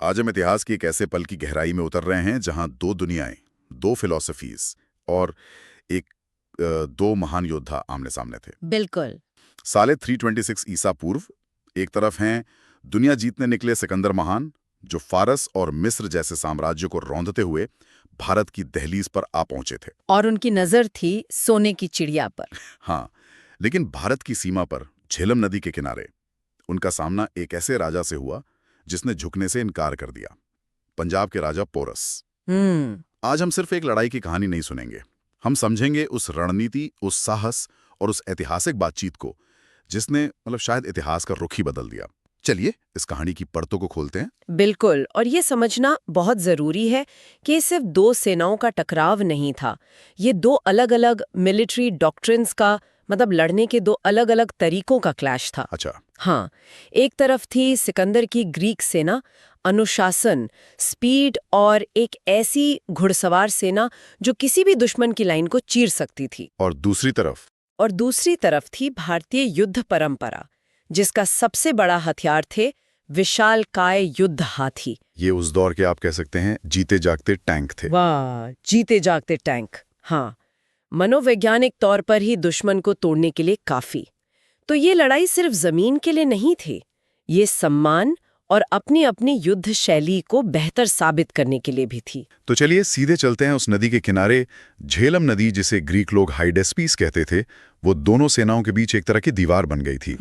आज हम इतिहास की एक ऐसे पल की गहराई में उतर रहे हैं जहां दो दुनियाएं, दो फिलॉसफीज और एक दो महान योद्धा आमने सामने थे। बिल्कुल। साले 326 ईसा पूर्व एक तरफ हैं दुनिया जीतने निकले सिकंदर महान, जो फारस और मिस्र जैसे साम्राज्य को रौंदते हुए भारत की दहलीज पर आ पहुंचे थे। और उनकी नजर थी सोने की चिड़िया पर। हाँ, लेकिन भारत की सीमा पर झेलम नदी के किनारे उनका सामना एक ऐसे राजा से हुआ जिसने झुकने से इनकार कर दिया। पंजाब के राजा पोरस। आज हम सिर्फ एक लड़ाई की कहानी नहीं सुनेंगे, हम समझेंगे उस रणनीति, उस साहस और उस ऐतिहासिक बातचीत को जिसने शायद इतिहास का रुख ही बदल दिया। चलिए इस कहानी की परतों को खोलते हैं। बिल्कुल। और ये समझना बहुत जरूरी है कि ये सिर्फ दो सेनाओं का टकराव नहीं था। ये दो अलग अलग मिलिट्री डॉक्ट्रिन्स का, मतलब लड़ने के दो अलग अलग तरीकों का क्लैश था। अच्छा। हाँ, एक तरफ थी सिकंदर की ग्रीक सेना, अनुशासन, स्पीड और एक ऐसी घुड़सवार सेना जो किसी भी दुश्मन की लाइन को चीर सकती थी। और दूसरी तरफ थी भारतीय युद्ध परंपरा, जिसका सबसे बड़ा हथियार थे विशालकाय युद्ध हाथी। ये उस दौर के आप कह सकते हैं जीते जागते टैंक थे। वाह, जीते जागते टैंक। हाँ, मनोवैज्ञानिक तौर पर ही दुश्मन को तोड़ने के लिए काफी। तो ये लड़ाई सिर्फ जमीन के लिए नहीं थी, ये सम्मान और अपनी अपनी युद्ध शैली को बेहतर साबित करने के लिए भी थी। तो चलिए सीधे चलते हैं उस नदी के किनारे। झेलम नदी, जिसे ग्रीक लोग हाइडेस्पीस कहते थे, वो दोनों सेनाओं के बीच एक तरह की दीवार बन गई थी।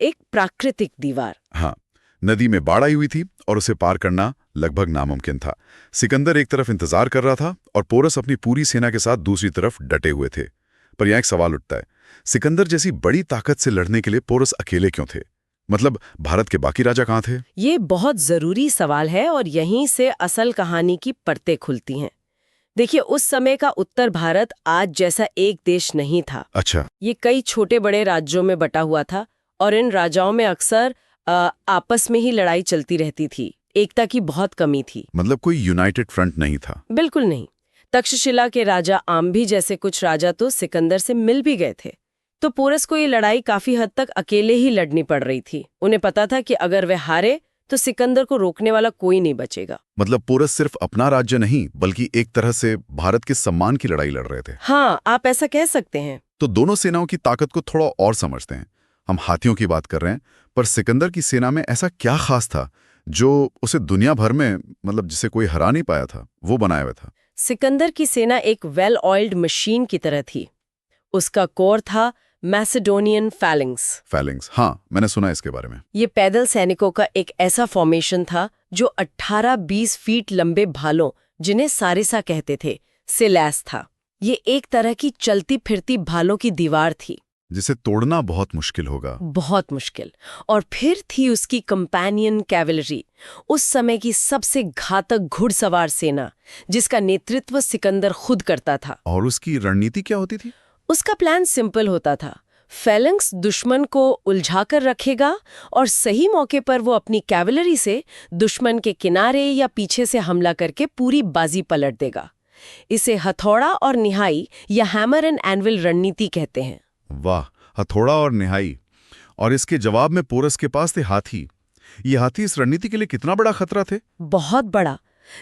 एक प्राकृतिक दीवार। हाँ, नदी में बाढ़ आई हुई थी और उसे पार करना लगभग नामुमकिन था। सिकंदर एक तरफ इंतजार कर रहा था और पोरस अपनी पूरी सेना के साथ दूसरी तरफ डटे हुए थे। पर यहाँ एक सवाल उठता है, सिकंदर जैसी बड़ी ताकत से लड़ने के लिए पोरस अकेले क्यों थे? मतलब भारत के बाकी राजा कहाँ थे? ये बहुत जरूरी सवाल है और यहीं से असल कहानी की परतें खुलती हैं। देखिए, उस समय का उत्तर भारत आज जैसा एक देश नहीं था। अच्छा। ये कई छोटे बड़े राज्यों में बटा हुआ था और इन राजाओं में अक्सर आपस में ही लड़ाई चलती रहती थी। एकता की बहुत कमी थी। मतलब कोई यूनाइटेड फ्रंट नहीं था? बिल्कुल नहीं। तक्षशिला के राजा आम्भी जैसे कुछ राजा तो सिकंदर से मिल भी गए थे। तो पोरस को ये लड़ाई काफी हद तक अकेले ही लड़नी पड़ रही थी। उन्हें पता था कि अगर वे हारे तो सिकंदर को रोकने वाला कोई नहीं बचेगा। मतलब पोरस सिर्फ अपना राज्य नहीं, बल्कि एक तरह से भारत के सम्मान की लड़ाई लड़ रहे थे। हाँ, आप ऐसा कह सकते हैं। तो दोनों सेनाओं की ताकत को थोड़ा और समझते हैं। हम हाथियों की बात कर रहे हैं, पर सिकंदर की सेना में ऐसा क्या खास था जो उसे दुनिया भर में, जिसे कोई हरा नहीं पाया था, वो बनाया हुआ था? सिकंदर की सेना एक वेल ऑयल्ड मशीन की तरह थी। उसका कोर था मैसेडोनियन फैलिंग्स। हाँ, मैंने सुना इसके बारे में। ये पैदल सैनिकों का एक ऐसा फॉर्मेशन था जो 18-20 फीट लंबे भालों, जिन्हें सारिसा कहते थे, से लैस था। ये एक तरह की चलती फिरती भालों की दीवार थी जिसे तोड़ना बहुत मुश्किल होगा। बहुत मुश्किल। और फिर थी उसकी कंपेनियन कैवेलरी, उस समय की सबसे घातक घुड़सवार सेना, जिसका नेतृत्व सिकंदर खुद करता था। और उसकी रणनीति क्या होती थी? उसका प्लान सिंपल होता था। फैलंक्स दुश्मन को उलझाकर रखेगा और सही मौके पर वो अपनी कैवेलरी से दुश्मन के किनारे या पीछे से हमला करके पूरी बाजी पलट देगा। इसे हथौड़ा और निहाई या हैमर एंड एनविल रणनीति कहते हैं। वाह, हथौड़ा और निहाई। और इसके जवाब में पोरस के पास थे हाथी। ये हाथी इस रणनीति के लिए कितना बड़ा खतरा थे? बहुत बड़ा।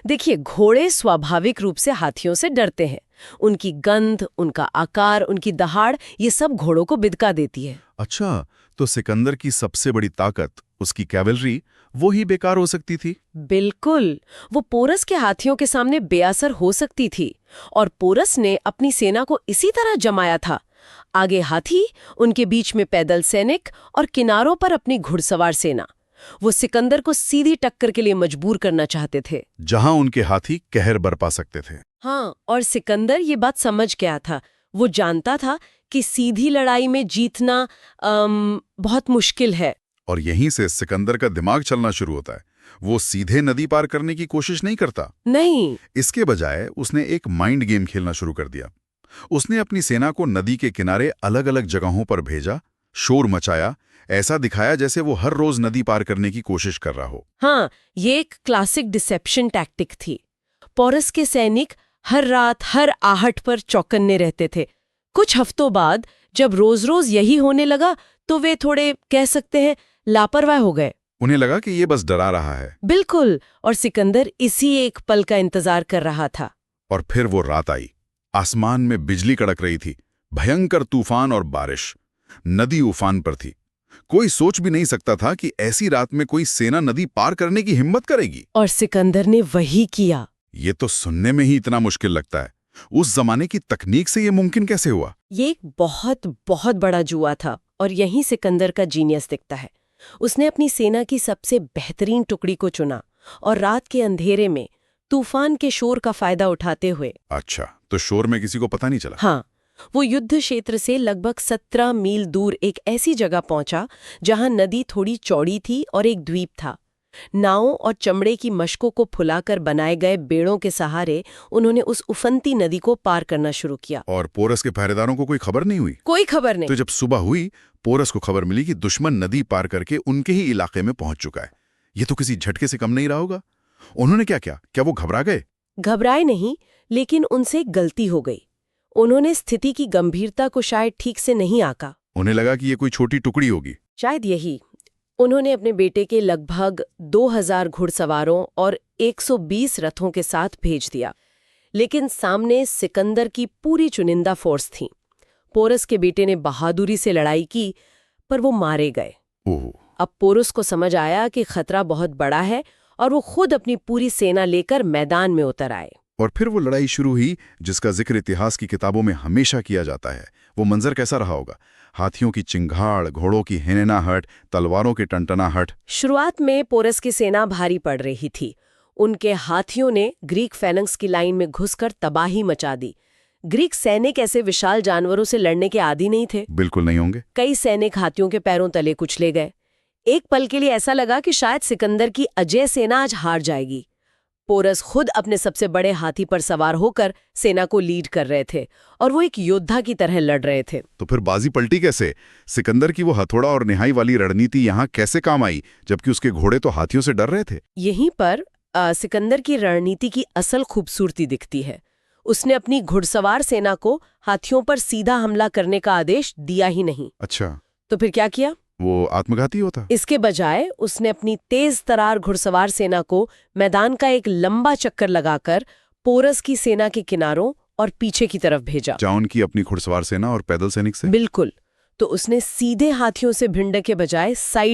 देखिए, घोड़े स्वाभाविक रूप से हाथियों से डरते हैं। उनकी गंध, उनका आकार, उनकी दहाड़, ये सब घोड़ों को बिदका देती है। अच्छा, तो सिकंदर की सबसे बड़ी ताकत, उसकी कैवेलरी, वो ही बेकार हो सकती थी? बिल्कुल। वो पोरस के हाथियों के सामने बेअसर हो सकती थी और पोरस ने अपनी सेना को इसी तरह जमाया था। आगे हाथी, उनके बीच में पैदल सैनिक और किनारों पर अपनी घुड़सवार सेना। वो सिकंदर को सीधी टक्कर के लिए मजबूर करना चाहते थे, जहां उनके हाथी कहर बरपा सकते थे। हाँ, और सिकंदर ये बात समझ गया था। वो जानता था कि सीधी लड़ाई में जीतना बहुत मुश्किल है। और यहीं से सिकंदर का दिमाग चलना शुरू होता है। वो सीधे नदी पार करने की कोशिश नहीं करता। नहीं, इसके बजाय उसने एक माइंड गेम खेलना शुरू कर दिया। उसने अपनी सेना को नदी के किनारे अलग अलग जगहों पर भेजा, शोर मचाया, ऐसा दिखाया जैसे वो हर रोज नदी पार करने की कोशिश कर रहा हो। हाँ, ये एक क्लासिक डिसेप्शन टैक्टिक थी। पोरस के सैनिक हर रात हर आहट पर चौकन्ने रहते थे। कुछ हफ्तों बाद जब रोज रोज यही होने लगा तो वे थोड़े, कह सकते हैं, लापरवाह हो गए। उन्हें लगा कि ये बस डरा रहा है। बिल्कुल, और सिकंदर इसी एक पल का इंतजार कर रहा था। और फिर वो रात आई। आसमान में बिजली कड़क रही थी, भयंकर तूफान और बारिश। नदी उफान पर थी। कोई सोच भी नहीं सकता था कि ऐसी रात में कोई सेना नदी पार करने की हिम्मत करेगी। और सिकंदर ने वही किया। ये तो सुनने में ही इतना मुश्किल लगता है। उस जमाने की तकनीक से ये मुमकिन कैसे हुआ? ये एक बहुत बहुत बड़ा जुआ था, और यहीं सिकंदर का जीनियस दिखता है। उसने अपनी सेना की सबसे बेहतरीन टुकड़ी को चुना और रात के अंधेरे में तूफान के शोर का फायदा उठाते हुए। अच्छा, तो शोर में किसी को पता नहीं चला? हाँ, वो युद्ध क्षेत्र से लगभग 17 मील दूर एक ऐसी जगह पहुंचा जहां नदी थोड़ी चौड़ी थी और एक द्वीप था। नावों और चमड़े की मशकों को फुलाकर बनाए गए बेड़ों के सहारे उन्होंने उस उफनती नदी को पार करना शुरू किया। और पोरस के पहरेदारों को कोई खबर नहीं हुई? कोई खबर नहीं। तो जब सुबह हुई, पोरस को खबर मिली कि दुश्मन नदी पार करके उनके ही इलाके में पहुंच चुका है। ये तो किसी झटके से कम नहीं रहा होगा। उन्होंने क्या किया? क्या वो घबरा गए? घबराए नहीं, लेकिन उनसे गलती हो गई। उन्होंने स्थिति की गंभीरता को शायद ठीक से नहीं आंका। उन्हें लगा कि ये कोई छोटी टुकड़ी होगी। शायद यही। उन्होंने अपने बेटे के लगभग 2000 घुड़सवारों और 120 रथों के साथ भेज दिया, लेकिन सामने सिकंदर की पूरी चुनिंदा फोर्स थी। पोरस के बेटे ने बहादुरी से लड़ाई की, पर वो मारे गए। ओह! अब पोरस को समझ आया कि खतरा बहुत बड़ा है, और वो खुद अपनी पूरी सेना लेकर मैदान में उतर आए। और फिर वो लड़ाई शुरू हुई जिसका जिक्र इतिहास की किताबों में हमेशा किया जाता है। वो मंजर कैसा रहा होगा? हाथियों की चिंगाड़, घोड़ों की हिननाहट, तलवारों की टंटनाहट। शुरुआत में पोरस की सेना भारी पड़ रही थी। उनके हाथियों ने ग्रीक फेलंक्स की लाइन में घुसकर तबाही मचा दी। ग्रीक सैनिक ऐसे विशाल जानवरों से लड़ने के आदी नहीं थे। बिल्कुल नहीं होंगे। कई सैनिक हाथियों के पैरों तले कुचले गए। एक पल के लिए ऐसा लगा कि शायद सिकंदर की अजेय सेना आज हार जाएगी। पोरस खुद अपने सबसे बड़े हाथी पर सवार होकर सेना को लीड कर रहे थे, और वो एक योद्धा की तरह लड़ रहे थे। तो फिर बाजी पलटी कैसे? सिकंदर की वो हथौड़ा और निहाई वाली रणनीति यहाँ कैसे काम आई, जबकि उसके घोड़े तो हाथियों से डर रहे थे? यहीं पर सिकंदर की रणनीति की असल खूबसूरती दिखती है। उसने अपनी घुड़सवार सेना को हाथियों पर सीधा हमला करने का आदेश दिया ही नहीं। अच्छा, तो फिर क्या किया? वो आत्मघाती होता? इसके बजाय उसने अपनी तेज तरार घुड़सवार सेना को मैदान का एक लंबा चक्कर लगाकर पोरस की सेना के किनारों और पीछे की तरफ भेजा। जाउन की अपनी घुड़सवार सेना और पैदल सैनिक से? बिल्कुल। तो उसने सीधे हाथियों से भिड़ने के बजाय साइड